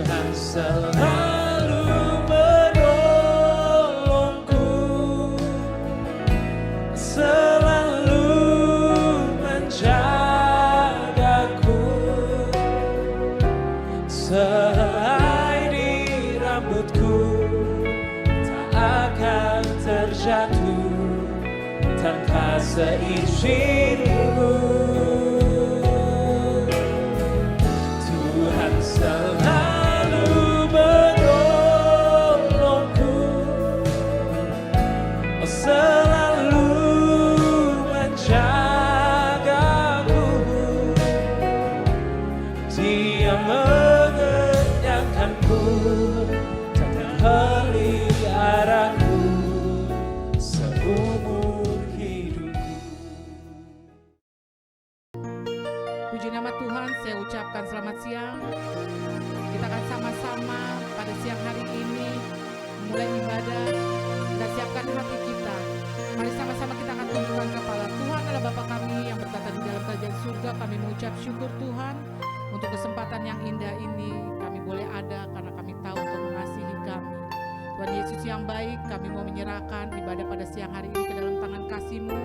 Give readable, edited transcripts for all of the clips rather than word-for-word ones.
Tuhan selalu menolongku, selalu menjagaku. Sehelai di rambutku tak akan terjatuh tanpa seizinku. Tuhan selalu menolongku, selalu menjagaku. Dia mengenyangkanku dan memeliharaku seumur hidupku. Puji nama Tuhan, saya ucapkan selamat siang. Kita akan sama-sama pada siang hari ini mulai ibadah. Kita siapkan hati kita. Mari sama-sama kita akan tundukkan kepala. Tuhan adalah Bapa kami yang berkata di dalam kerajaan surga. Kami mengucap syukur Tuhan untuk kesempatan yang indah ini. Kami boleh ada karena kami tahu untuk mengasihi kami. Tuhan Yesus yang baik, kami mau menyerahkan ibadah pada siang hari ini ke dalam tangan kasih-Mu.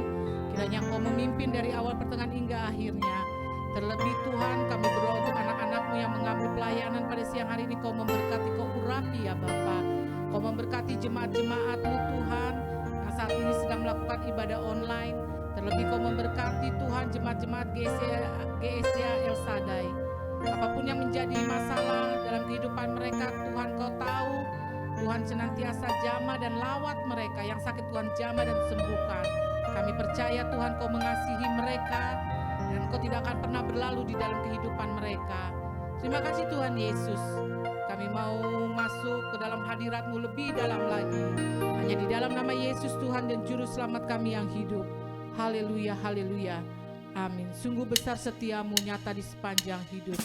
Kiranya Engkau memimpin dari awal pertengahan hingga akhirnya. Terlebih Tuhan, kami berdoa untuk anak-anak-Mu yang mengambil pelayanan pada siang hari ini. Kau memberkati, Kau urapi ya Bapa. Kau memberkati jemaat-jemaat-Mu Tuhan yang saat ini sedang melakukan ibadah online. Terlebih Kau memberkati Tuhan jemaat-jemaat GSA El Shaddai. Apapun yang menjadi masalah dalam kehidupan mereka, Tuhan Kau tahu. Tuhan senantiasa jamah dan lawat mereka. Yang sakit Tuhan jamah dan sembuhkan. Kami percaya Tuhan Kau mengasihi mereka dan Kau tidak akan pernah berlalu di dalam kehidupan mereka. Terima kasih Tuhan Yesus. Kami mau masuk ke dalam hadirat-Mu lebih dalam lagi. Hanya di dalam nama Yesus Tuhan dan Juru Selamat kami yang hidup. Haleluya, haleluya. Amin. Sungguh besar setia-Mu nyata di sepanjang hidup.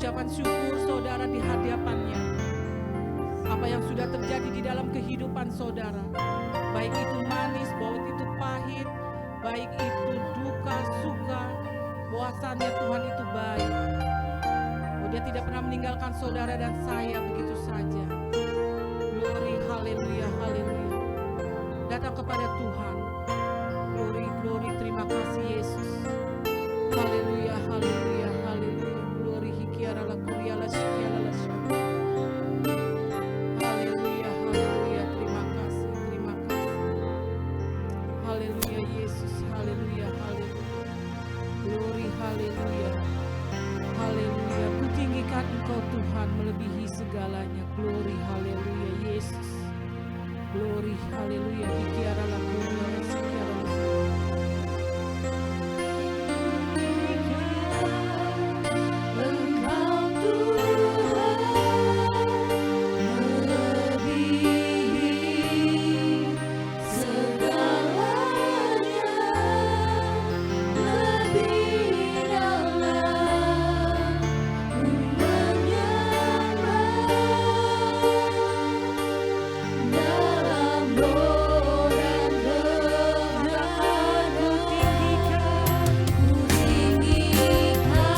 ucapan syukur saudara di hadapannya. Apa yang sudah terjadi di dalam kehidupan saudara, baik itu manis, baik itu pahit, baik itu duka, suka, bahwasannya Tuhan itu baik. Oh, Dia tidak pernah meninggalkan saudara dan saya begitu saja. Glory, haleluya, haleluya. Datang kepada Tuhan. Glory, glory, terima kasih Yesus. Haleluya, haleluya, haleluya. Glory, hikiara la kuria la shikiara la shaka. Haleluya, haleluya, terima kasih, terima kasih. Haleluya Yesus, haleluya, haleluya. Glory, haleluya. Haleluya, kutinggikan Engkau Tuhan melebihi segalanya. Glory, haleluya Yesus. Glory, haleluya. Hikiara la kuria la shikiara la shaka. Engkau Tuhan melebihi segalanya, lebih dalam ku menyembah dalam doa dan kebenaran. Ku tinggikan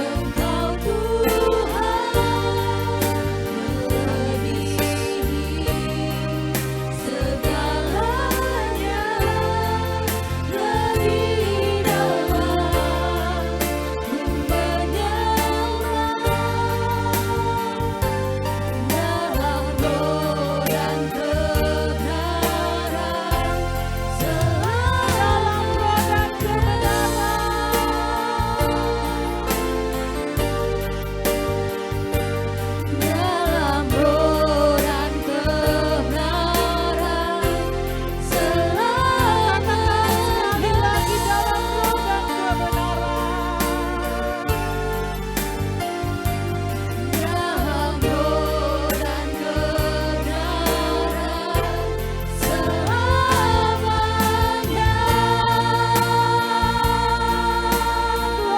Engkau Tuhan melebihi segalanya, lebih dalam ku menyembah dalam roh dan kebenaran, dalam roh dan dalam roh dan kebenaran selamanya. Sekali lagi dalam roh dan kebenaran, dalam roh dan kebenaran selamanya.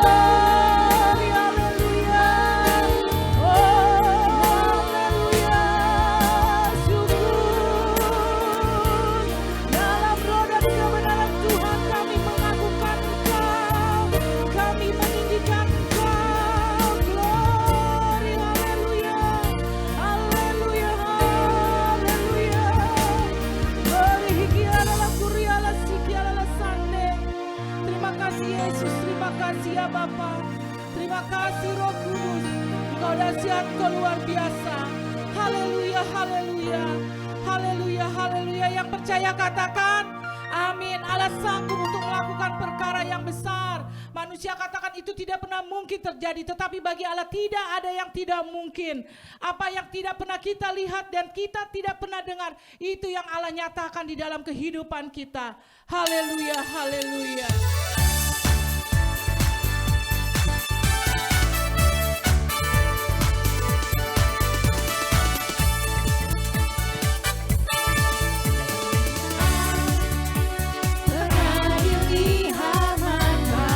Glory, haleluya. Oh, haleluya. Syukur. Dalam roh dan kebenaran Tuhan kami mengagungkan Engkau, kami meninggikan Engkau. Glory, haleluya. Haleluya, haleluya. Glory, hikiara la kuria la sikiara la sande. Terima kasih Yesus, terima kasih ya Bapa. Terima kasih Roh Kudus. Engkau dahsyat, Engkau luar biasa. Haleluya, haleluya. Haleluya, haleluya. Yang percaya katakan amin. Allah sanggup untuk melakukan perkara yang besar. Manusia katakan itu tidak pernah mungkin terjadi, tetapi bagi Allah tidak ada yang tidak mungkin. Apa yang tidak pernah kita lihat dan kita tidak pernah dengar, itu yang Allah nyatakan di dalam kehidupan kita. Haleluya, haleluya. Pernah dilihat mana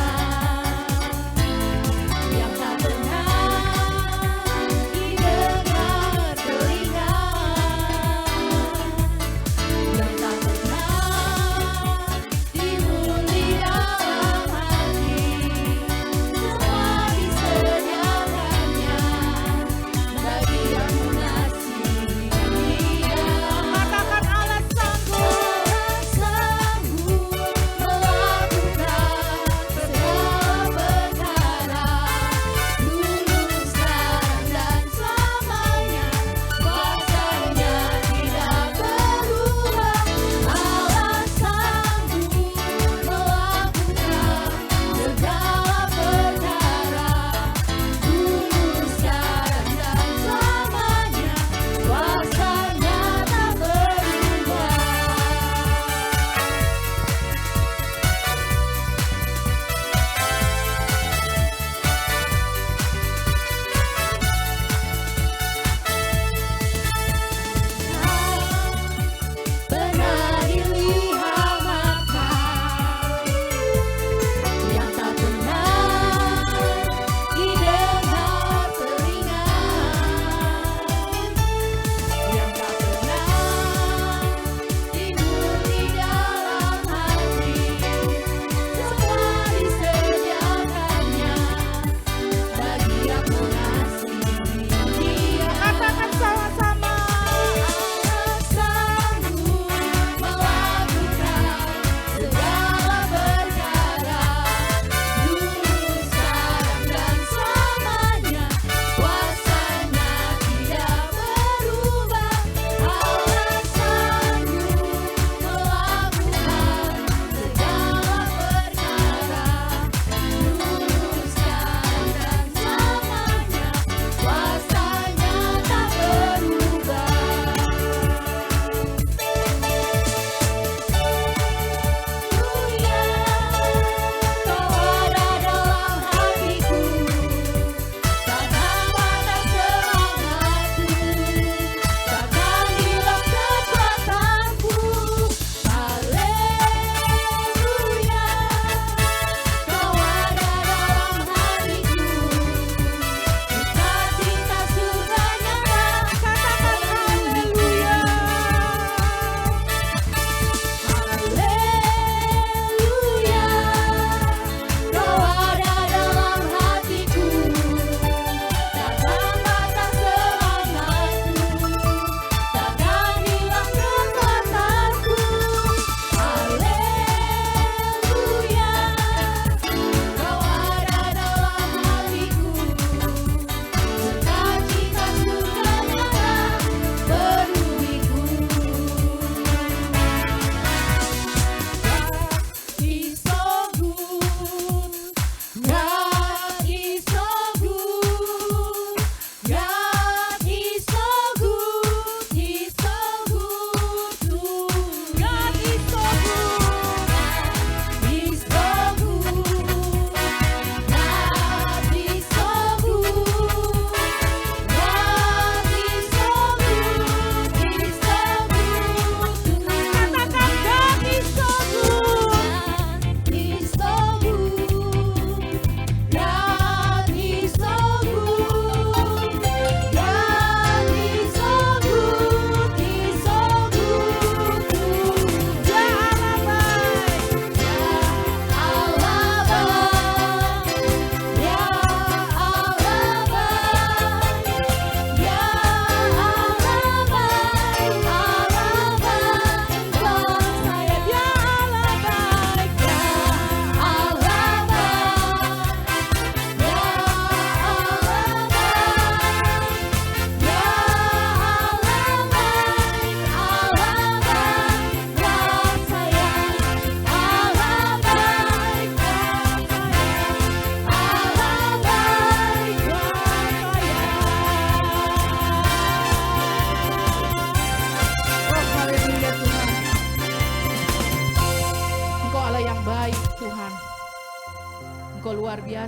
yang tak pernah didengar telinga, yang tak pernah timbul di dalam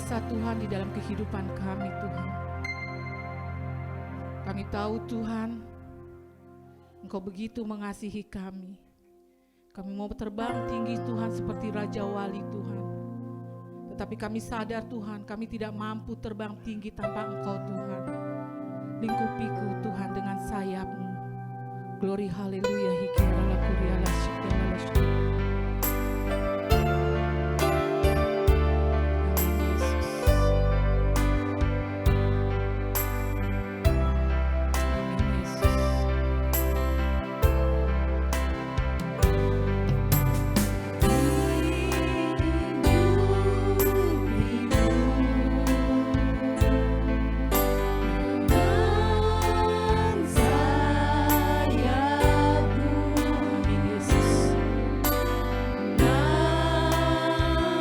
kuasa Tuhan di dalam kehidupan kami Tuhan. Kami tahu Tuhan, Engkau begitu mengasihi kami. Kami mau terbang tinggi Tuhan seperti Raja Wali Tuhan. Tetapi kami sadar Tuhan, kami tidak mampu terbang tinggi tanpa Engkau Tuhan. Lingkupiku Tuhan dengan sayap-Mu. Glory haleluya hikira la kuria la syukra la syukra. Amin Yesus. Amin Yesus. Amin Yesus.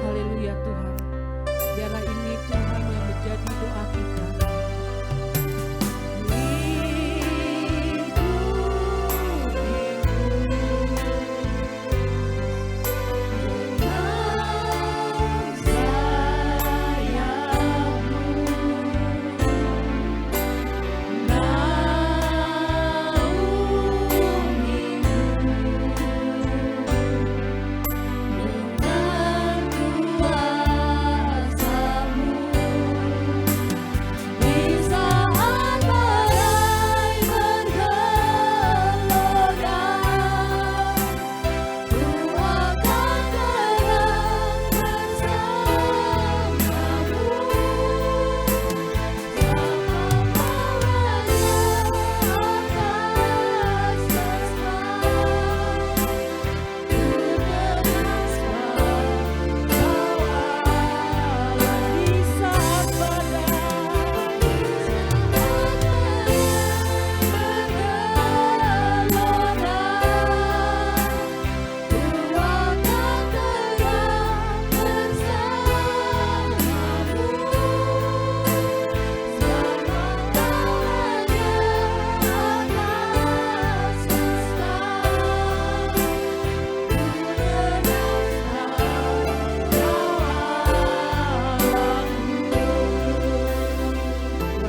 Haleluya Tuhan. Biarlah ini Tuhan yang menjadi doa kita. Tuhan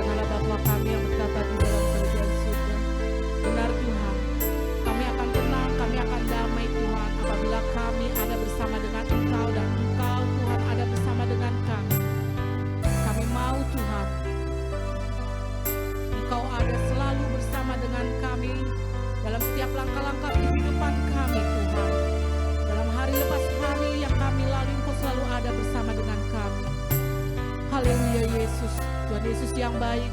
Allah Bapa kami yang bertata di dalam kerajaan surga. Benar Tuhan, kami akan tenang, kami akan damai Tuhan apabila kami ada bersama dengan Engkau dan Engkau Tuhan ada bersama dengan kami. Kami mau Tuhan, Engkau ada selalu bersama dengan kami dalam setiap langkah-langkah kehidupan kami Tuhan. Dalam hari lepas hari yang kami lalui Engkau selalu ada bersama dengan kami. Haleluya Yesus, Tuhan Yesus yang baik.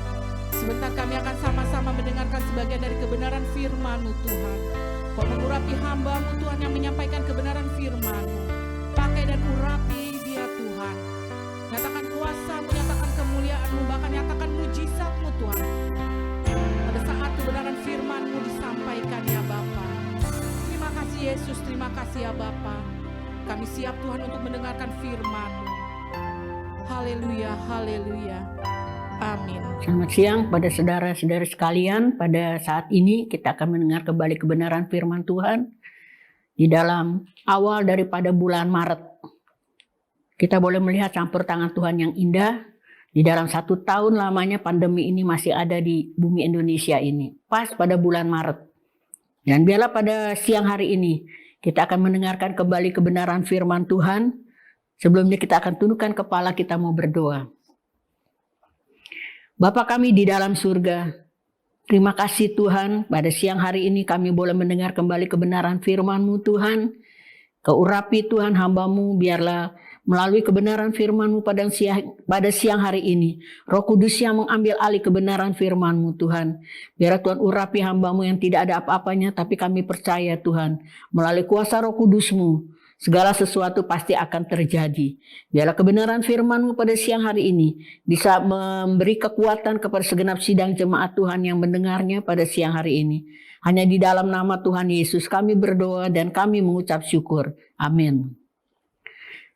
Sebentar kami akan sama-sama mendengarkan sebagian dari kebenaran firman-Mu Tuhan. Kau mengurapi hamba-Mu Tuhan yang menyampaikan kebenaran firman-Mu. Pakai dan urapi dia Tuhan. Nyatakan kuasa-Mu, nyatakan kemuliaan-Mu, bahkan nyatakan mujizat-Mu Tuhan. Pada saat kebenaran firman-Mu disampaikan ya Bapa. Terima kasih Yesus, terima kasih ya Bapa. Kami siap Tuhan untuk mendengarkan firman-Mu. Haleluya, haleluya. Amin. Selamat siang pada saudara-saudara sekalian. Pada saat ini kita akan mendengar kembali kebenaran firman Tuhan. Di dalam awal daripada bulan Maret, kita boleh melihat campur tangan Tuhan yang indah. Di dalam 1 tahun lamanya pandemi ini masih ada di bumi Indonesia ini. Pas pada bulan Maret. Dan biarlah pada siang hari ini kita akan mendengarkan kembali kebenaran firman Tuhan. Sebelumnya kita akan tundukkan kepala, kita mau berdoa. Bapa kami di dalam surga, terima kasih Tuhan, pada siang hari ini kami boleh mendengar kembali kebenaran firman-Mu Tuhan. Kau urapi Tuhan hamba-Mu, biarlah melalui kebenaran firman-Mu pada siang hari ini. Roh Kudus yang mengambil alih kebenaran firman-Mu Tuhan. Biar Tuhan urapi hamba-Mu yang tidak ada apa-apanya, tapi kami percaya Tuhan, melalui kuasa Roh Kudus-Mu, segala sesuatu pasti akan terjadi. Biarlah kebenaran firman-Mu pada siang hari ini bisa memberi kekuatan kepada segenap sidang jemaat Tuhan yang mendengarnya pada siang hari ini. Hanya di dalam nama Tuhan Yesus kami berdoa dan kami mengucap syukur. Amin.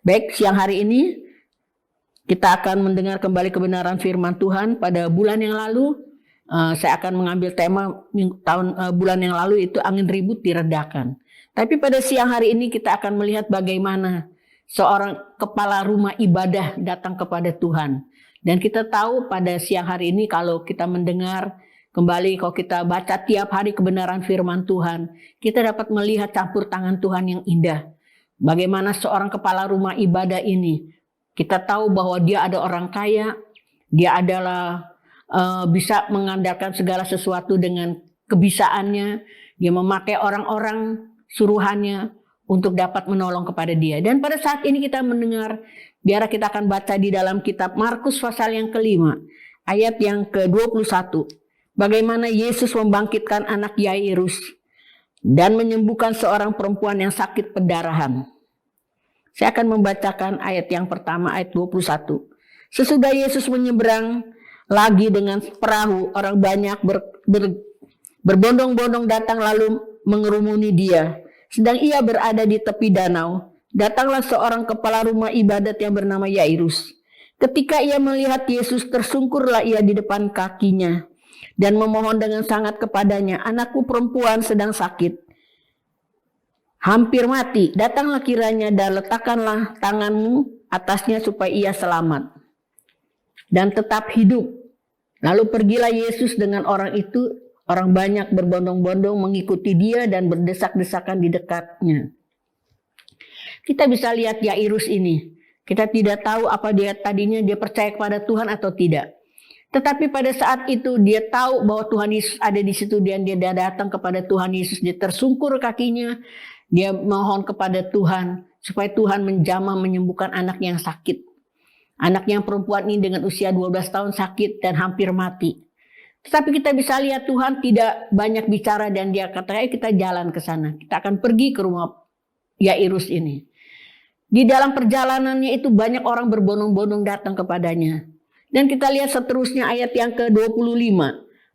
Baik, siang hari ini kita akan mendengar kembali kebenaran firman Tuhan. Pada bulan yang lalu saya akan mengambil tema bulan yang lalu itu angin ribut diredakan. Tapi pada siang hari ini kita akan melihat bagaimana seorang kepala rumah ibadah datang kepada Tuhan. Dan kita tahu pada siang hari ini kalau kita mendengar kembali, kalau kita baca tiap hari kebenaran firman Tuhan, kita dapat melihat campur tangan Tuhan yang indah. Bagaimana seorang kepala rumah ibadah ini, kita tahu bahwa dia ada orang kaya, dia adalah bisa mengandalkan segala sesuatu dengan kebisaannya, dia memakai orang-orang suruhannya untuk dapat menolong kepada dia. Dan pada saat ini kita mendengar, biar kita akan baca di dalam kitab Markus pasal yang ke-5, ayat yang ke-21. Bagaimana Yesus membangkitkan anak Yairus dan menyembuhkan seorang perempuan yang sakit pendarahan. Saya akan membacakan ayat yang pertama, ayat 21. Sesudah Yesus menyeberang lagi dengan perahu, orang banyak berbondong-bondong datang lalu mengerumuni dia. Sedang ia berada di tepi danau, datanglah seorang kepala rumah ibadat yang bernama Yairus. Ketika ia melihat Yesus, tersungkurlah ia di depan kakinya dan memohon dengan sangat kepadanya, anakku perempuan sedang sakit, hampir mati. Datanglah kiranya dan letakkanlah tanganmu atasnya supaya ia selamat dan tetap hidup. Lalu pergilah Yesus dengan orang itu. Orang banyak berbondong-bondong mengikuti dia dan berdesak-desakan di dekatnya. Kita bisa lihat Yairus ini. Kita tidak tahu apa dia tadinya dia percaya kepada Tuhan atau tidak. Tetapi pada saat itu dia tahu bahwa Tuhan Yesus ada di situ dan dia datang kepada Tuhan Yesus. Dia tersungkur kakinya. Dia mohon kepada Tuhan supaya Tuhan menjamah menyembuhkan anak yang sakit. Anak yang perempuan ini dengan usia 12 tahun sakit dan hampir mati. Tetapi kita bisa lihat Tuhan tidak banyak bicara dan dia kata, kita jalan ke sana. Kita akan pergi ke rumah Yairus ini. Di dalam perjalanannya itu banyak orang berbondong-bondong datang kepadanya. Dan kita lihat seterusnya ayat yang ke-25.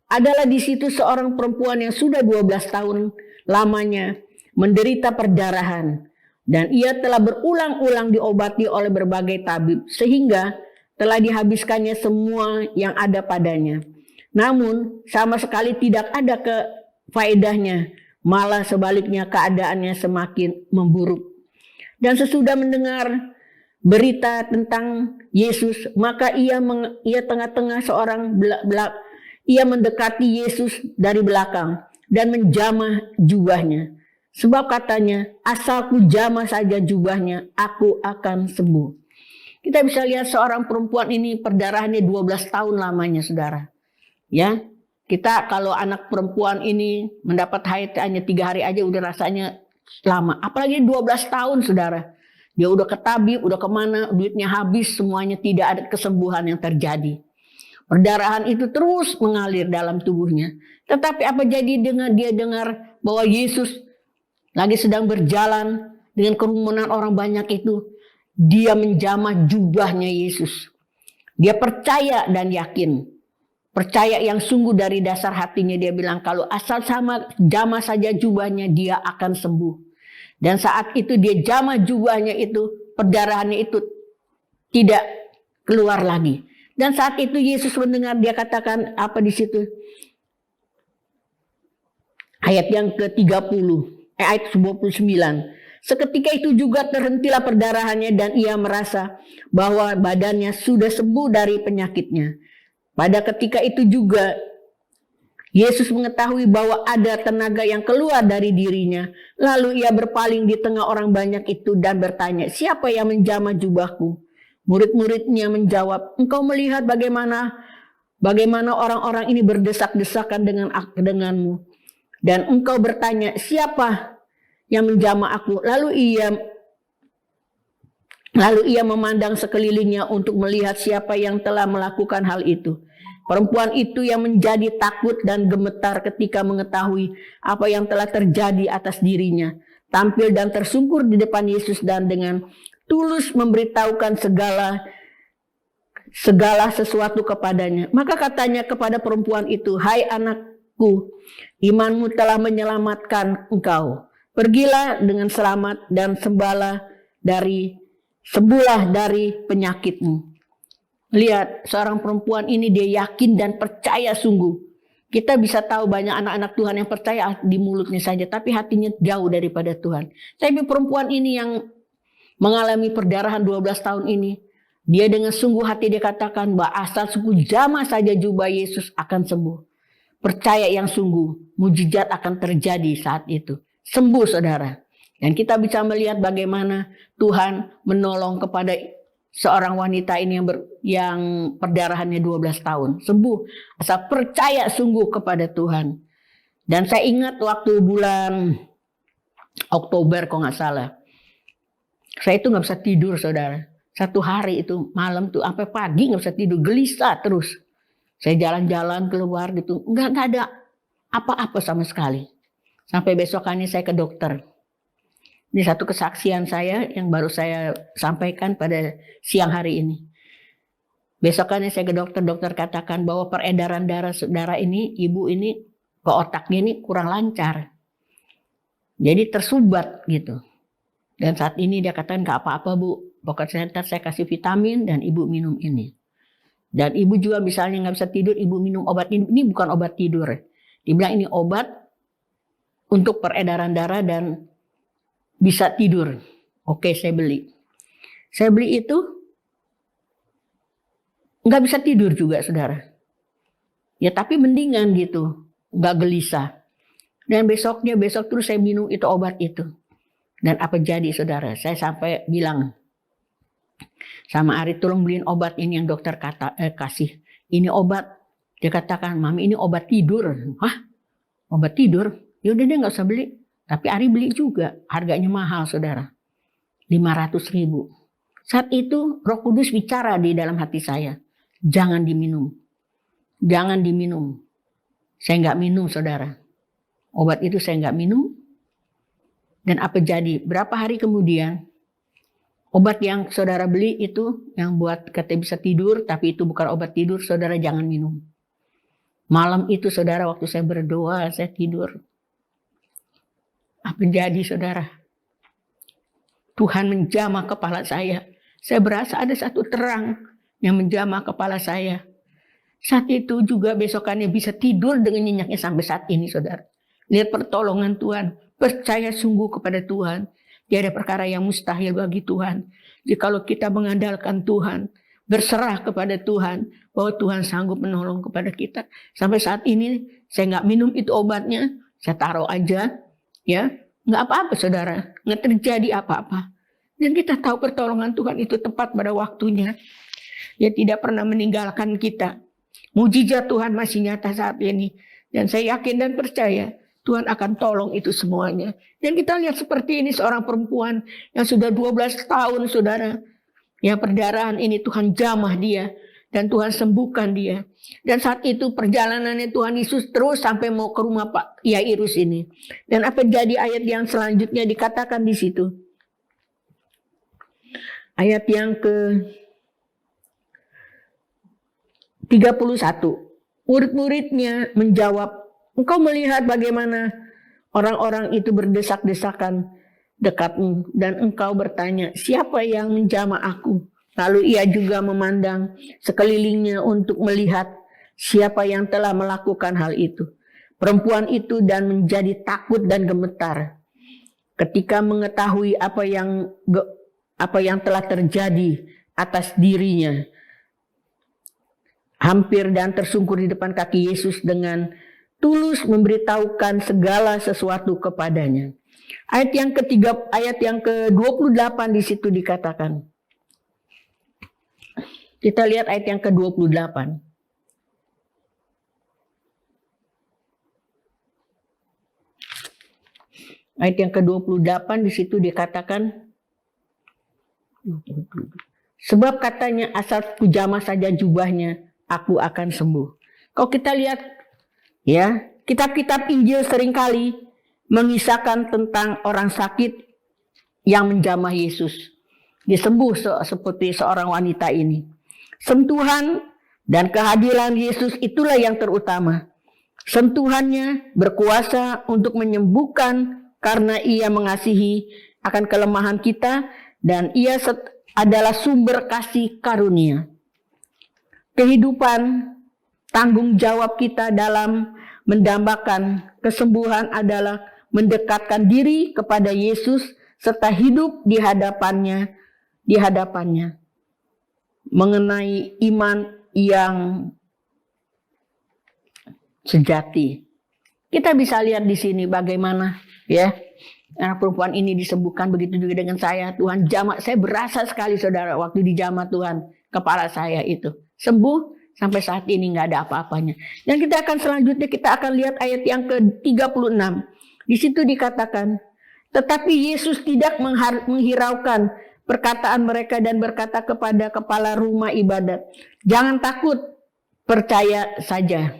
Adalah di situ seorang perempuan yang sudah 12 tahun lamanya menderita perdarahan. Dan ia telah berulang-ulang diobati oleh berbagai tabib. Sehingga telah dihabiskannya semua yang ada padanya. Namun sama sekali tidak ada faedahnya, malah sebaliknya keadaannya semakin memburuk. Dan sesudah mendengar berita tentang Yesus, maka ia tengah-tengah ia mendekati Yesus dari belakang dan menjamah jubahnya. Sebab katanya, asal ku jamah saja jubahnya, aku akan sembuh. Kita bisa lihat seorang perempuan ini perdarahannya 12 tahun lamanya, saudara. Ya, kita kalau anak perempuan ini mendapat haid hanya 3 hari aja udah rasanya lama. Apalagi 12 tahun, saudara. Dia udah ke tabib, udah kemana, duitnya habis, semuanya tidak ada kesembuhan yang terjadi. Perdarahan itu terus mengalir dalam tubuhnya. Tetapi apa jadi dengan dia dengar bahwa Yesus lagi sedang berjalan dengan kerumunan orang banyak itu. Dia menjamah jubahnya Yesus. Dia percaya dan yakin. Percaya yang sungguh dari dasar hatinya, dia bilang kalau asal jamah saja jubahnya dia akan sembuh. Dan saat itu dia jamah jubahnya itu, perdarahannya itu tidak keluar lagi. Dan saat itu Yesus mendengar, dia katakan apa di situ? Ayat yang ke-30, ayat 29. Seketika itu juga terhentilah perdarahannya dan ia merasa bahwa badannya sudah sembuh dari penyakitnya. Pada ketika itu juga Yesus mengetahui bahwa ada tenaga yang keluar dari dirinya. Lalu ia berpaling di tengah orang banyak itu dan bertanya, siapa yang menjamah jubahku? Murid-muridnya menjawab, engkau melihat bagaimana orang-orang ini berdesak-desakan denganmu. Dan engkau bertanya, siapa yang menjamah aku? Lalu ia Lalu ia memandang sekelilingnya untuk melihat siapa yang telah melakukan hal itu. Perempuan itu yang menjadi takut dan gemetar ketika mengetahui apa yang telah terjadi atas dirinya, tampil dan tersungkur di depan Yesus dan dengan tulus memberitahukan segala sesuatu kepadanya. Maka katanya kepada perempuan itu, "Hai anakku, imanmu telah menyelamatkan engkau. Pergilah dengan selamat dan sembuhlah dari penyakitmu." Lihat, seorang perempuan ini dia yakin dan percaya sungguh. Kita bisa tahu banyak anak-anak Tuhan yang percaya di mulutnya saja, tapi hatinya jauh daripada Tuhan. Tapi perempuan ini yang mengalami perdarahan 12 tahun ini, dia dengan sungguh hati dia katakan bahwa asal suku jamah saja jubah Yesus akan sembuh. Percaya yang sungguh, mujizat akan terjadi saat itu. Sembuh saudara. Dan kita bisa melihat bagaimana Tuhan menolong kepada seorang wanita ini yang perdarahannya 12 tahun. Sembuh. Asal percaya sungguh kepada Tuhan. Dan saya ingat waktu bulan Oktober kalau nggak salah. Saya itu nggak bisa tidur saudara. Satu hari itu malam tuh sampai pagi nggak bisa tidur. Gelisah terus. Saya jalan-jalan keluar gitu. Nggak ada apa-apa sama sekali. Sampai besokannya saya ke dokter. Ini satu kesaksian saya yang baru saya sampaikan pada siang hari ini. Besokannya saya ke dokter, dokter katakan bahwa peredaran darah saudara ini, ibu ini ke otaknya ini kurang lancar. Jadi tersumbat gitu. Dan saat ini dia katakan gak apa-apa bu, pokoknya saya kasih vitamin dan ibu minum ini. Dan ibu juga misalnya gak bisa tidur, ibu minum obat ini. Ini bukan obat tidur. Dibilang ini obat untuk peredaran darah dan bisa tidur. Oke, saya beli. Saya beli itu nggak bisa tidur juga, saudara. Ya tapi mendingan gitu, nggak gelisah. Dan besok terus saya minum itu obat itu. Dan apa jadi, saudara? Saya sampai bilang sama Ari, tolong beliin obat ini yang dokter kasih. Ini obat. Dia katakan, Mami ini obat tidur. Hah? Obat tidur? Ya udah deh nggak usah beli. Tapi Ari beli juga, harganya mahal saudara, 500.000. Saat itu Roh Kudus bicara di dalam hati saya, jangan diminum, jangan diminum. Saya nggak minum saudara, obat itu saya nggak minum. Dan apa jadi? Berapa hari kemudian, obat yang saudara beli itu, yang buat katanya bisa tidur, tapi itu bukan obat tidur, saudara jangan minum. Malam itu saudara waktu saya berdoa, saya tidur. Apa jadi saudara? Tuhan menjamah kepala saya. Saya berasa ada satu terang yang menjamah kepala saya. Saat itu juga besokannya bisa tidur dengan nyenyaknya sampai saat ini saudara. Lihat pertolongan Tuhan. Percaya sungguh kepada Tuhan. Tiada perkara yang mustahil bagi Tuhan. Jadi kalau kita mengandalkan Tuhan, berserah kepada Tuhan, bahwa Tuhan sanggup menolong kepada kita. Sampai saat ini saya nggak minum itu obatnya. Saya taruh aja. Ya, nggak apa-apa saudara, nggak terjadi apa-apa. Dan kita tahu pertolongan Tuhan itu tepat pada waktunya. Dia tidak pernah meninggalkan kita. Mujizat Tuhan masih nyata saat ini. Dan saya yakin dan percaya Tuhan akan tolong itu semuanya. Dan kita lihat seperti ini seorang perempuan yang sudah 12 tahun saudara. Yang perdarahan ini Tuhan jamah dia. Dan Tuhan sembuhkan dia. Dan saat itu perjalanannya Tuhan Yesus terus sampai mau ke rumah Pak Yairus ini. Dan apa jadi ayat yang selanjutnya dikatakan di situ? Ayat yang ke 31. Murid-muridnya menjawab, engkau melihat bagaimana orang-orang itu berdesak-desakan dekatmu. Dan engkau bertanya, siapa yang menjamah aku? Lalu ia juga memandang sekelilingnya untuk melihat siapa yang telah melakukan hal itu. Perempuan itu dan menjadi takut dan gemetar ketika mengetahui apa yang telah terjadi atas dirinya. Hampir dan tersungkur di depan kaki Yesus dengan tulus memberitahukan segala sesuatu kepadanya. Ayat yang ke-28 di situ dikatakan. Kita lihat ayat yang ke-28. Ayat yang ke-28 di situ dikatakan, Sebab katanya asal ku jamah saja jubahnya, aku akan sembuh. Kalau kita lihat ya, kitab-kitab Injil seringkali mengisahkan tentang orang sakit yang menjamah Yesus. Dia sembuh seperti seorang wanita ini. Sentuhan dan kehadiran Yesus itulah yang terutama. Sentuhannya berkuasa untuk menyembuhkan karena ia mengasihi akan kelemahan kita dan ia adalah sumber kasih karunia. Kehidupan, tanggung jawab kita dalam mendambakan kesembuhan adalah mendekatkan diri kepada Yesus serta hidup di hadapannya mengenai iman yang sejati. Kita bisa lihat di sini bagaimana ya anak perempuan ini disembuhkan, begitu juga dengan saya. Tuhan jamah, saya berasa sekali saudara waktu dijamah Tuhan, kepala saya itu sembuh sampai saat ini nggak ada apa-apanya. Dan kita akan selanjutnya kita akan lihat ayat yang ke-36. Di situ dikatakan, tetapi Yesus tidak menghiraukan perkataan mereka dan berkata kepada kepala rumah ibadat, jangan takut, percaya saja.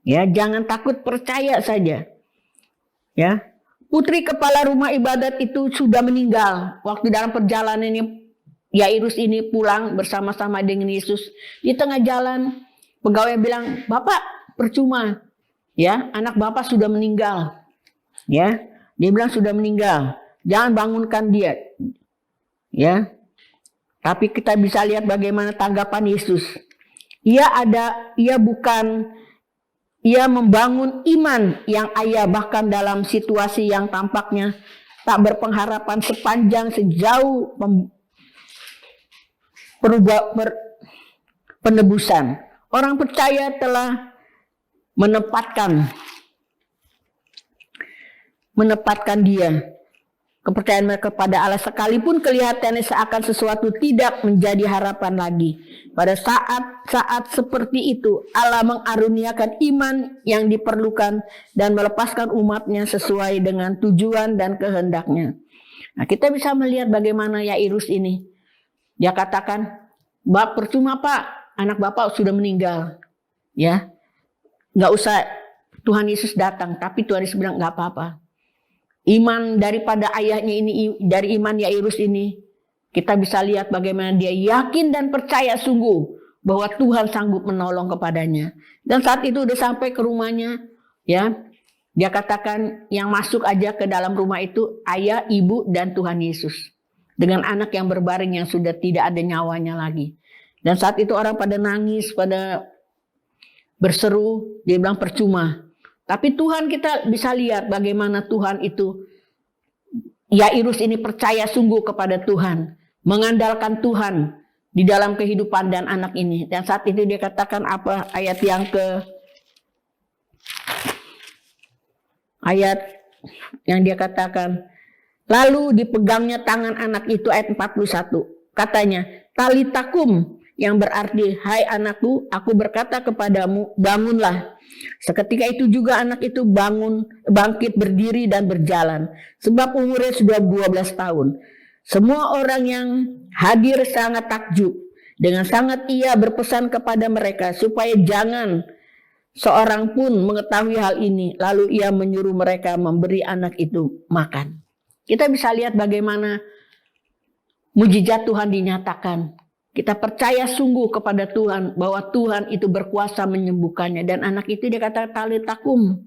Ya, jangan takut, percaya saja. Ya, putri kepala rumah ibadat itu sudah meninggal waktu dalam perjalanan ini. Yairus ini pulang bersama-sama dengan Yesus. Di tengah jalan, pegawai bilang, Bapak percuma, ya, anak Bapak sudah meninggal. Ya, dia bilang sudah meninggal, jangan bangunkan dia. Ya, tapi kita bisa lihat bagaimana tanggapan Yesus. Ia membangun iman yang ayah bahkan dalam situasi yang tampaknya tak berpengharapan sejauh penebusan. Orang percaya telah menempatkan dia. Kepercayaan mereka kepada Allah sekalipun kelihatannya seakan sesuatu tidak menjadi harapan lagi. Pada saat seperti itu Allah mengaruniakan iman yang diperlukan dan melepaskan umatnya sesuai dengan tujuan dan kehendaknya. Nah, kita bisa melihat bagaimana Yairus ini. Dia katakan, percuma Pak, anak Bapak sudah meninggal. Ya, nggak usah Tuhan Yesus datang, tapi Tuhan Yesus bilang nggak apa-apa. Iman daripada ayahnya ini, dari iman Yairus ini, kita bisa lihat bagaimana dia yakin dan percaya sungguh bahwa Tuhan sanggup menolong kepadanya. Dan saat itu udah sampai ke rumahnya, ya, dia katakan yang masuk aja ke dalam rumah itu ayah, ibu, dan Tuhan Yesus. Dengan anak yang berbaring yang sudah tidak ada nyawanya lagi. Dan saat itu orang pada nangis, pada berseru, dia bilang percuma. Tapi Tuhan kita bisa lihat bagaimana Tuhan itu, Yairus ini percaya sungguh kepada Tuhan, mengandalkan Tuhan di dalam kehidupan dan anak ini. Dan saat itu dia katakan apa ayat yang dia katakan, lalu dipegangnya tangan anak itu ayat 41. Katanya, talitakum, yang berarti hai anakku, aku berkata kepadamu, bangunlah. Seketika itu juga anak itu bangkit berdiri dan berjalan, sebab umurnya sudah 12 tahun. Semua orang yang hadir sangat takjub. Dengan sangat ia berpesan kepada mereka supaya jangan seorang pun mengetahui hal ini. Lalu ia menyuruh mereka memberi anak itu makan. Kita bisa lihat bagaimana mujizat Tuhan dinyatakan. Kita percaya sungguh kepada Tuhan bahwa Tuhan itu berkuasa menyembuhkannya. Dan anak itu dia kata talitakum.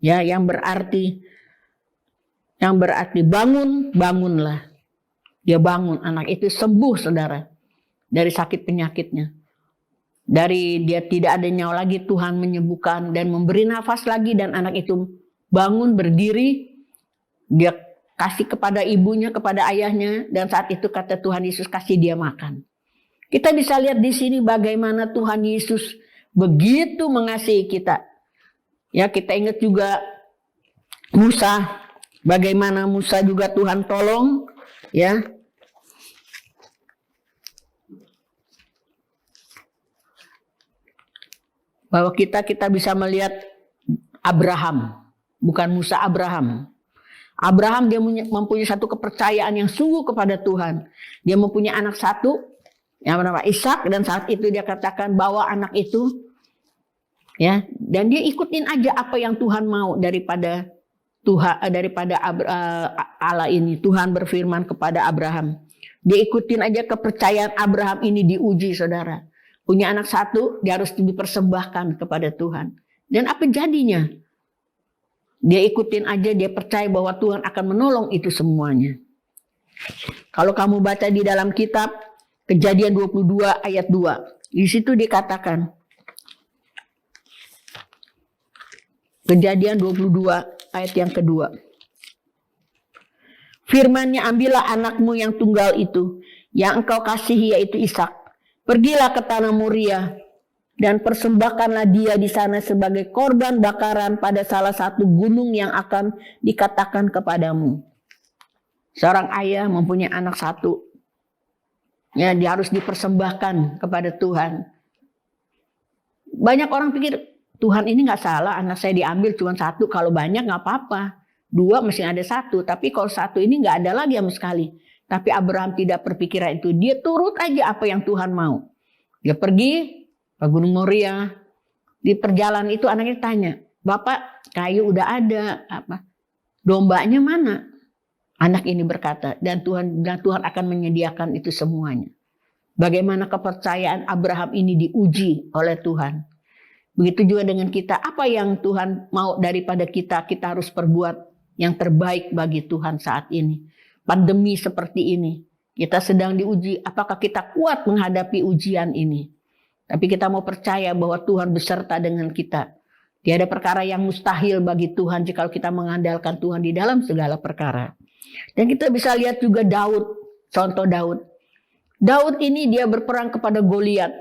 Ya, yang berarti bangunlah. Dia bangun, anak itu sembuh saudara. Dari sakit penyakitnya. Dari dia tidak ada nyawa lagi, Tuhan menyembuhkan dan memberi nafas lagi. Dan anak itu bangun, berdiri. Dia kasih kepada ibunya, kepada ayahnya. Dan saat itu kata Tuhan Yesus kasih dia makan. Kita bisa lihat di sini bagaimana Tuhan Yesus begitu mengasihi kita. Ya, kita ingat juga Musa, bagaimana Musa juga Tuhan tolong, ya. Bahwa kita bisa melihat Abraham, bukan Musa, Abraham. Abraham dia mempunyai satu kepercayaan yang sungguh kepada Tuhan. Dia mempunyai anak satu yang bernama Ishak, dan saat itu dia katakan bawa anak itu, ya, dan dia ikutin aja apa yang Tuhan mau daripada Allah ini. Tuhan berfirman kepada Abraham. Dia ikutin aja kepercayaan Abraham ini diuji, saudara. Punya anak satu, dia harus dipersembahkan kepada Tuhan. Dan apa jadinya? Dia ikutin aja, dia percaya bahwa Tuhan akan menolong itu semuanya. Kalau kamu baca di dalam kitab Kejadian 22 ayat 2, di situ dikatakan, Kejadian 22 ayat yang kedua. Firman-Nya, ambillah anakmu yang tunggal itu, yang engkau kasihi, yaitu Ishak. Pergilah ke tanah Moria, dan persembahkanlah dia di sana sebagai korban bakaran pada salah satu gunung yang akan dikatakan kepadamu. Seorang ayah mempunyai anak satu, ya, dia harus dipersembahkan kepada Tuhan. Banyak orang pikir, Tuhan ini nggak salah, anak saya diambil cuma satu, kalau banyak nggak apa-apa. 2 mesti ada 1, tapi kalau 1 ini nggak ada lagi sama sekali. Tapi Abraham tidak berpikiran itu, dia turut aja apa yang Tuhan mau. Dia pergi ke Gunung Moria. Di perjalanan itu anaknya tanya, Bapak, kayu udah ada, apa dombanya mana? Anak ini berkata, dan Tuhan akan menyediakan itu semuanya. Bagaimana kepercayaan Abraham ini diuji oleh Tuhan. Begitu juga dengan kita, apa yang Tuhan mau daripada kita, kita harus perbuat yang terbaik bagi Tuhan saat ini. Pandemi seperti ini, kita sedang diuji, apakah kita kuat menghadapi ujian ini. Tapi kita mau percaya bahwa Tuhan beserta dengan kita. Tiada perkara yang mustahil bagi Tuhan jika kita mengandalkan Tuhan di dalam segala perkara. Dan kita bisa lihat juga Daud, contoh Daud. Daud ini dia berperang kepada Goliat.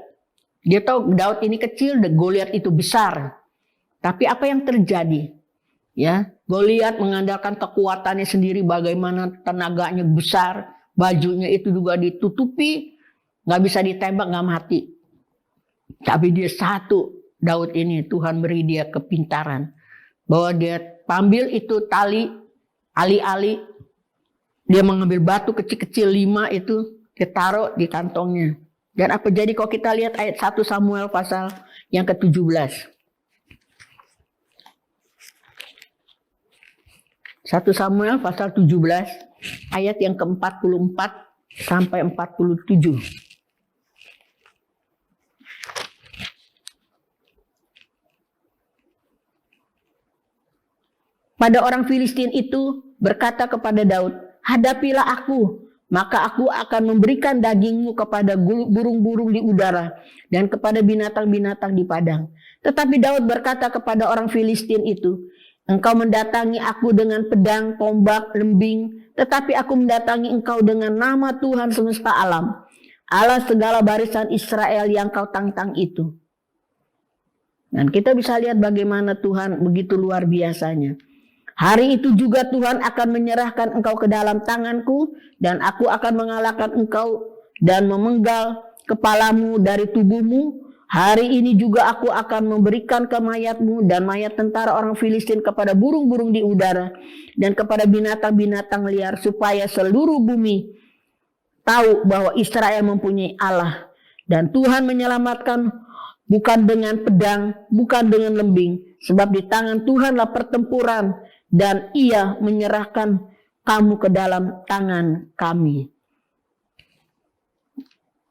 Dia tahu Daud ini kecil, dan Goliat itu besar. Tapi apa yang terjadi? Ya, Goliat mengandalkan kekuatannya sendiri, bagaimana tenaganya besar, bajunya itu juga ditutupi, nggak bisa ditembak, nggak mati. Tapi dia satu, Daud ini Tuhan beri dia kepintaran, bahwa dia ambil itu tali, ali-ali, dia mengambil batu kecil-kecil 5 itu, dia taruh di kantongnya. Dan apa jadi kalau kita lihat ayat 1 Samuel pasal yang ke-17. 1 Samuel pasal 17 ayat yang ke-44 sampai 47. Pada orang Filistin itu berkata kepada Daud, hadapilah aku, maka aku akan memberikan dagingmu kepada burung-burung di udara dan kepada binatang-binatang di padang. Tetapi Daud berkata kepada orang Filistin itu, engkau mendatangi aku dengan pedang, tombak, lembing, tetapi aku mendatangi engkau dengan nama Tuhan semesta alam, Allah segala barisan Israel yang kau tantang itu. Dan kita bisa lihat bagaimana Tuhan begitu luar biasanya. Hari itu juga Tuhan akan menyerahkan engkau ke dalam tanganku, dan aku akan mengalahkan engkau dan memenggal kepalamu dari tubuhmu. Hari ini juga aku akan memberikan ke mayatmu dan mayat tentara orang Filistin kepada burung-burung di udara dan kepada binatang-binatang liar, supaya seluruh bumi tahu bahwa Israel mempunyai Allah. Dan Tuhan menyelamatkan bukan dengan pedang, bukan dengan lembing, sebab di tangan Tuhanlah pertempuran, dan ia menyerahkan kamu ke dalam tangan kami.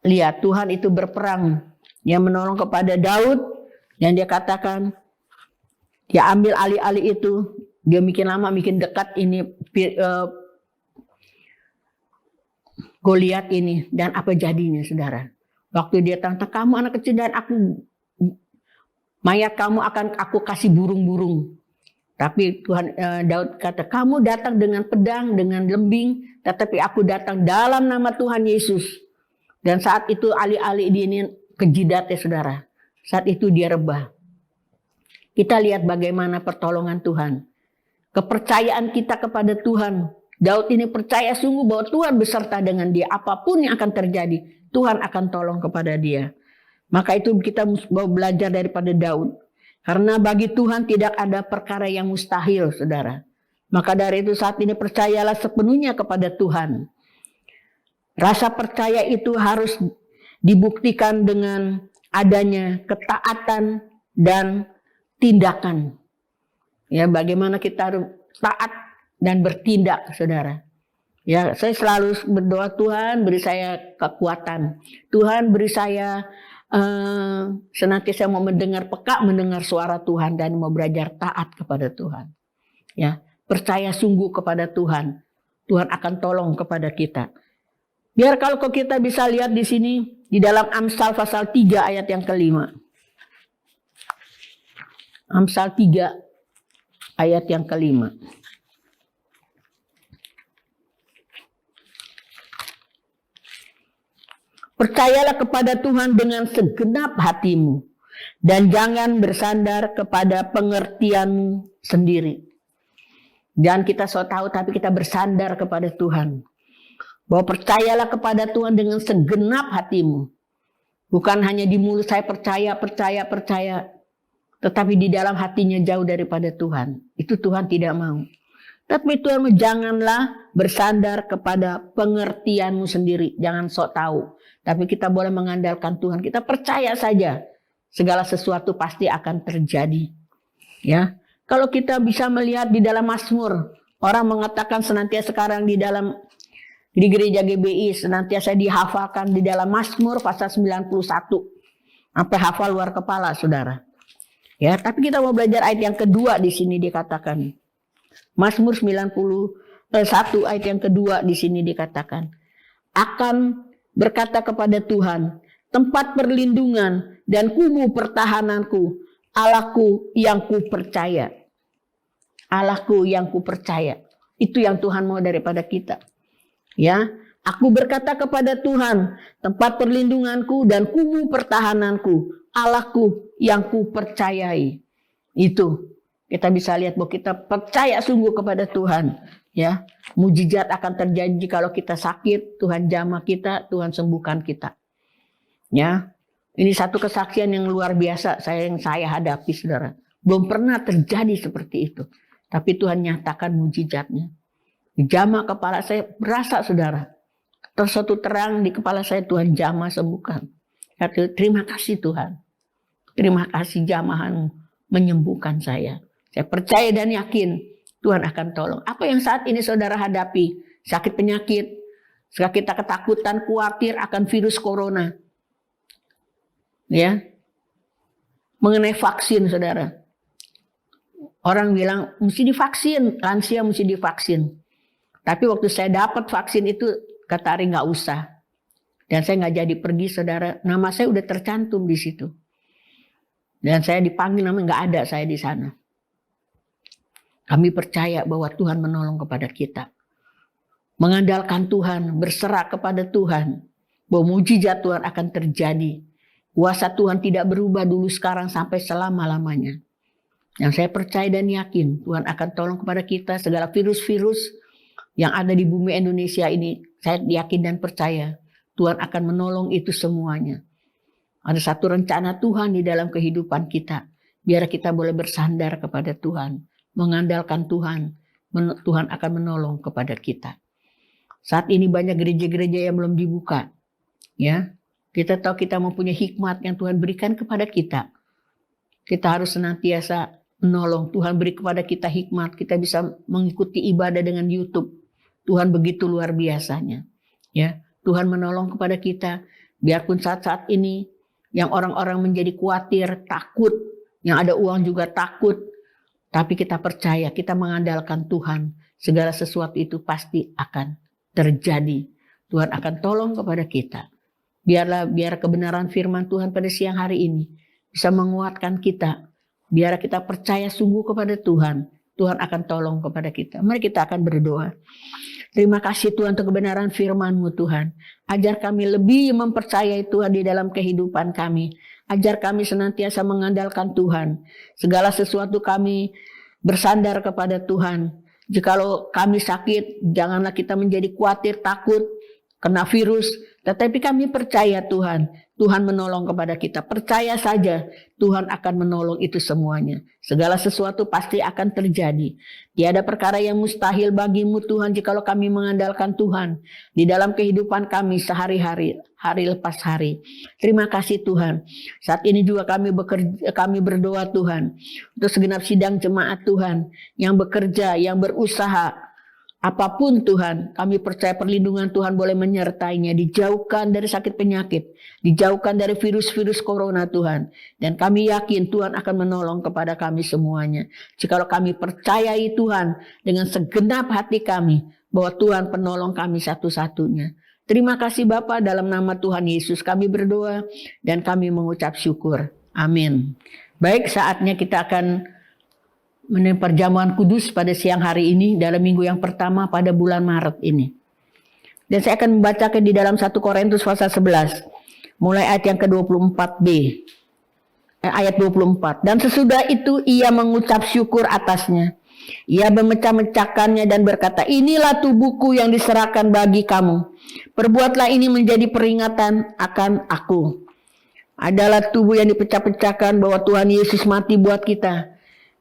Lihat, Tuhan itu berperang. Dia menolong kepada Daud, dan dia katakan, dia ambil alih-alih itu, dia bikin lama, bikin dekat ini Goliat ini. Dan apa jadinya, saudara? Waktu dia tantang, kamu anak kecil dan aku, mayat kamu akan aku kasih burung-burung. Tapi Daud kata, kamu datang dengan pedang, dengan lembing, tetapi aku datang dalam nama Tuhan Yesus. Dan saat itu alih-alih ini ke jidatnya, saudara. Saat itu dia rebah. Kita lihat bagaimana pertolongan Tuhan. Kepercayaan kita kepada Tuhan. Daud ini percaya sungguh bahwa Tuhan beserta dengan dia. Apapun yang akan terjadi, Tuhan akan tolong kepada dia. Maka itu kita mau belajar daripada Daud. Karena bagi Tuhan tidak ada perkara yang mustahil, saudara. Maka dari itu saat ini percayalah sepenuhnya kepada Tuhan. Rasa percaya itu harus dibuktikan dengan adanya ketaatan dan tindakan. Ya, bagaimana kita harus taat dan bertindak, saudara. Ya, saya selalu berdoa, Tuhan beri saya kekuatan. Tuhan beri saya senantiasa mau mendengar suara Tuhan dan mau belajar taat kepada Tuhan. Ya, percaya sungguh kepada Tuhan. Tuhan akan tolong kepada kita. Biar kalau kita bisa lihat di sini di dalam Amsal pasal 3 ayat yang kelima. Amsal 3 ayat yang kelima. Percayalah kepada Tuhan dengan segenap hatimu dan jangan bersandar kepada pengertianmu sendiri. Jangan kita so tahu tapi kita bersandar kepada Tuhan. Bahwa percayalah kepada Tuhan dengan segenap hatimu. Bukan hanya di mulut saya percaya. Tetapi di dalam hatinya jauh daripada Tuhan. Itu Tuhan tidak mau. Tapi Tuhan janganlah bersandar kepada pengertianmu sendiri. Jangan sok tahu. Tapi kita boleh mengandalkan Tuhan. Kita percaya saja. Segala sesuatu pasti akan terjadi. Ya. Kalau kita bisa melihat di dalam Mazmur. Orang mengatakan senantiasa sekarang di gereja GBI. Senantiasa dihafalkan di dalam Mazmur pasal 91. Sampai hafal luar kepala, saudara. Ya, tapi kita mau belajar ayat yang kedua di sini dikatakan. Mazmur 91 ayat yang kedua di sini dikatakan. Akan berkata kepada Tuhan, tempat perlindungan dan kubu pertahananku, Allahku yang ku percaya. Allahku yang ku percaya. Itu yang Tuhan mau daripada kita. Ya, aku berkata kepada Tuhan, tempat perlindunganku dan kubu pertahananku, Allahku yang ku percayai. Itu kita bisa lihat bahwa kita percaya sungguh kepada Tuhan. Ya, mujizat akan terjadi kalau kita sakit, Tuhan jamah kita, Tuhan sembuhkan kita. Ya, ini satu kesaksian yang luar biasa yang saya hadapi, saudara. Belum pernah terjadi seperti itu, tapi Tuhan nyatakan mujizatnya. Jamah kepala saya berasa, saudara. Terus satu terang di kepala saya, Tuhan jamah sembuhkan. Kata, terima kasih Tuhan. Terima kasih jamahan menyembuhkan saya. Saya percaya dan yakin Tuhan akan tolong. Apa yang saat ini saudara hadapi? Sakit penyakit. Sekarang kita ketakutan, khawatir akan virus corona. Ya. Mengenai vaksin, saudara. Orang bilang mesti divaksin, lansia mesti divaksin. Tapi waktu saya dapat vaksin itu, kata Ari nggak usah. Dan saya nggak jadi pergi, saudara. Nama saya udah tercantum di situ. Dan saya dipanggil, namanya nggak ada saya di sana. Kami percaya bahwa Tuhan menolong kepada kita. Mengandalkan Tuhan, berserah kepada Tuhan. Bahwa mujizat Tuhan akan terjadi. Kuasa Tuhan tidak berubah dulu, sekarang, sampai selama-lamanya. Yang saya percaya dan yakin Tuhan akan tolong kepada kita. Segala virus-virus yang ada di bumi Indonesia ini, saya yakin dan percaya Tuhan akan menolong itu semuanya. Ada satu rencana Tuhan di dalam kehidupan kita. Biar kita boleh bersandar kepada Tuhan. Mengandalkan Tuhan. Tuhan akan menolong kepada kita. Saat ini banyak gereja-gereja yang belum dibuka. Ya, kita tahu kita mempunyai hikmat yang Tuhan berikan kepada kita. Kita harus senantiasa menolong. Tuhan beri kepada kita hikmat. Kita bisa mengikuti ibadah dengan YouTube. Tuhan begitu luar biasanya. Ya, Tuhan menolong kepada kita. Biarpun saat-saat ini yang orang-orang menjadi khawatir, takut, yang ada uang juga takut. Tapi kita percaya, kita mengandalkan Tuhan. Segala sesuatu itu pasti akan terjadi. Tuhan akan tolong kepada kita. Biar kebenaran firman Tuhan pada siang hari ini bisa menguatkan kita. Biar kita percaya sungguh kepada Tuhan. Tuhan akan tolong kepada kita. Mari kita akan berdoa. Terima kasih Tuhan untuk kebenaran firman-Mu Tuhan. Ajar kami lebih mempercayai Tuhan di dalam kehidupan kami. Ajar kami senantiasa mengandalkan Tuhan. Segala sesuatu kami bersandar kepada Tuhan. Jikalau kami sakit, janganlah kita menjadi khawatir, takut, kena virus. Tetapi kami percaya Tuhan, Tuhan menolong kepada kita. Percaya saja Tuhan akan menolong itu semuanya. Segala sesuatu pasti akan terjadi. Tiada perkara yang mustahil bagimu Tuhan jikalau kami mengandalkan Tuhan di dalam kehidupan kami sehari-hari, hari lepas hari. Terima kasih Tuhan. Saat ini juga kami berdoa Tuhan untuk segenap sidang jemaat Tuhan yang bekerja, yang berusaha. Apapun Tuhan, kami percaya perlindungan Tuhan boleh menyertainya, dijauhkan dari sakit penyakit, dijauhkan dari virus-virus corona Tuhan. Dan kami yakin Tuhan akan menolong kepada kami semuanya. Jikalau kami percayai Tuhan dengan segenap hati kami, bahwa Tuhan penolong kami satu-satunya. Terima kasih Bapa, dalam nama Tuhan Yesus kami berdoa dan kami mengucap syukur. Amin. Baik, saatnya kita akan menemani perjamuan kudus pada siang hari ini dalam minggu yang pertama pada bulan Maret ini. Dan saya akan membacakan di dalam 1 Korintus pasal 11 mulai ayat yang ke-24b. Ayat 24. Dan sesudah itu ia mengucap syukur atasnya. Ia memecah-mecahkannya dan berkata, inilah tubuhku yang diserahkan bagi kamu. Perbuatlah ini menjadi peringatan akan aku. Adalah tubuh yang dipecah-pecahkan bahwa Tuhan Yesus mati buat kita.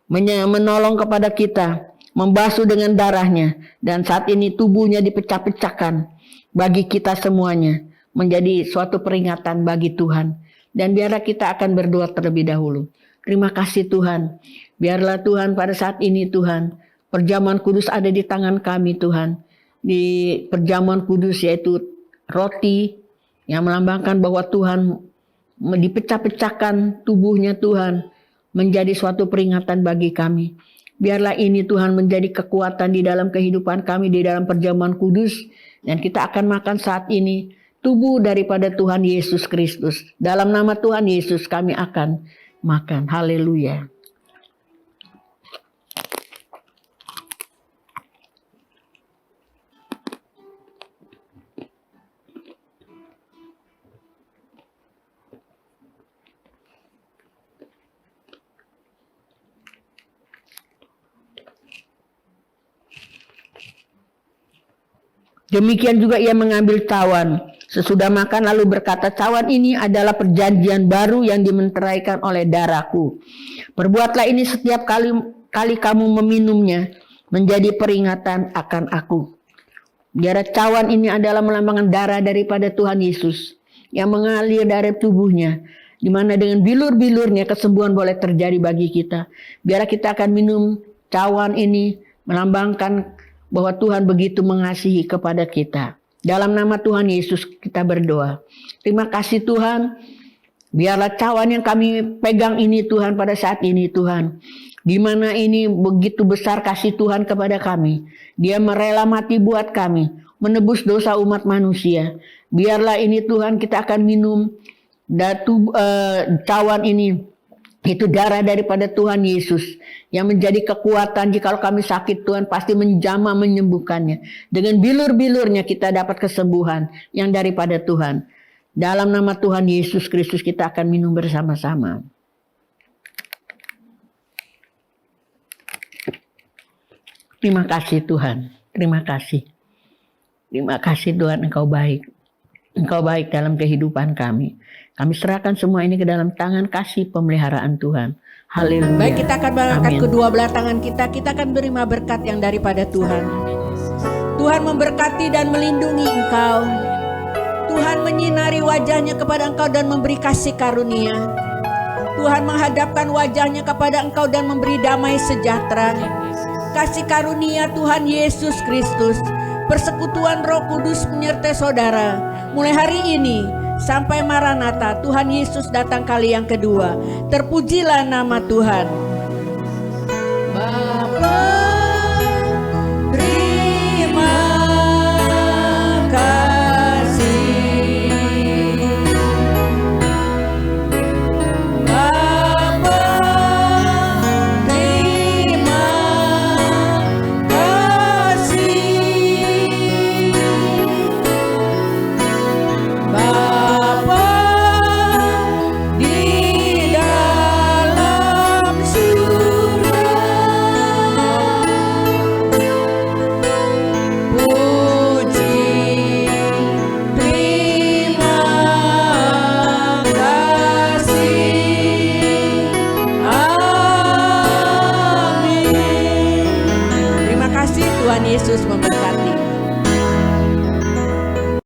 Menolong kepada kita, membasuh dengan darahnya, dan saat ini tubuhnya dipecah-pecahkan bagi kita semuanya, menjadi suatu peringatan bagi Tuhan. Dan biarlah kita akan berdoa terlebih dahulu. Terima kasih Tuhan, biarlah Tuhan pada saat ini Tuhan, perjamuan kudus ada di tangan kami Tuhan. Di perjamuan kudus yaitu roti yang melambangkan bahwa Tuhan dipecah-pecahkan tubuhnya Tuhan, menjadi suatu peringatan bagi kami. Biarlah ini Tuhan menjadi kekuatan di dalam kehidupan kami di dalam perjamuan kudus. Dan kita akan makan saat ini tubuh daripada Tuhan Yesus Kristus. Dalam nama Tuhan Yesus kami akan makan. Haleluya. Demikian juga ia mengambil cawan. Sesudah makan lalu berkata, cawan ini adalah perjanjian baru yang dimeteraikan oleh darahku. Perbuatlah ini setiap kali kamu meminumnya, menjadi peringatan akan aku. Biar cawan ini adalah melambangkan darah daripada Tuhan Yesus yang mengalir dari tubuhnya, di mana dengan bilur-bilurnya kesembuhan boleh terjadi bagi kita. Biar kita akan minum cawan ini melambangkan bahwa Tuhan begitu mengasihi kepada kita. Dalam nama Tuhan Yesus kita berdoa. Terima kasih Tuhan. Biarlah cawan yang kami pegang ini Tuhan pada saat ini Tuhan. Di mana ini begitu besar kasih Tuhan kepada kami. Dia merela mati buat kami. Menebus dosa umat manusia. Biarlah ini Tuhan kita akan minum cawan ini. Itu darah daripada Tuhan Yesus yang menjadi kekuatan jikalau kami sakit Tuhan pasti menjamah menyembuhkannya. Dengan bilur-bilurnya kita dapat kesembuhan yang daripada Tuhan. Dalam nama Tuhan Yesus Kristus kita akan minum bersama-sama. Terima kasih Tuhan. Terima kasih. Terima kasih Tuhan, Engkau baik. Engkau baik dalam kehidupan kami. Kami serahkan semua ini ke dalam tangan kasih pemeliharaan Tuhan. Haleluya. Baik, kita akan mengangkat Amin. kedua belah tangan kita. Kita akan menerima berkat yang daripada Tuhan. Tuhan memberkati dan melindungi engkau. Tuhan menyinari wajahnya kepada engkau dan memberi kasih karunia. Tuhan menghadapkan wajahnya kepada engkau dan memberi damai sejahtera. Kasih karunia Tuhan Yesus Kristus, persekutuan Roh Kudus menyertai saudara. Mulai hari ini sampai Maranatha, Tuhan Yesus datang kali yang kedua. Terpujilah nama Tuhan. Bapa, terima kasih. Bapa, terima kasih. Bapa, di dalam Tuhan Yesus memberkati.